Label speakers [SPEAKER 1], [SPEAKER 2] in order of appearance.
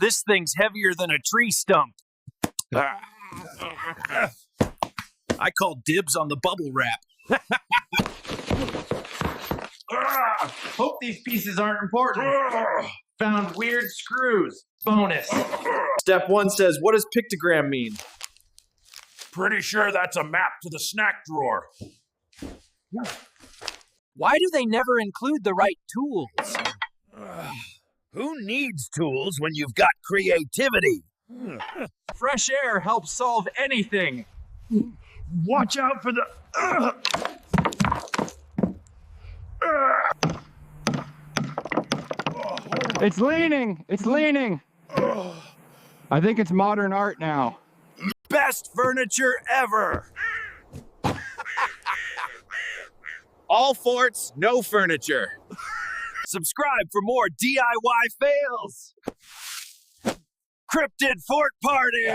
[SPEAKER 1] This thing's heavier than a tree stump. I call dibs on the bubble wrap.
[SPEAKER 2] Hope these pieces aren't important. Found weird screws. Bonus.
[SPEAKER 3] Step 1 says, what does pictogram mean?
[SPEAKER 4] Pretty sure that's a map to the snack drawer.
[SPEAKER 1] Why do they never include the right tools?
[SPEAKER 4] Who needs tools when you've got creativity?
[SPEAKER 2] Fresh air helps solve anything.
[SPEAKER 4] Watch out for the...
[SPEAKER 5] It's leaning. It's leaning. I think it's modern art now.
[SPEAKER 4] Best furniture ever!
[SPEAKER 3] All forts, no furniture.
[SPEAKER 1] Subscribe for more DIY fails.
[SPEAKER 4] Cryptid fort party!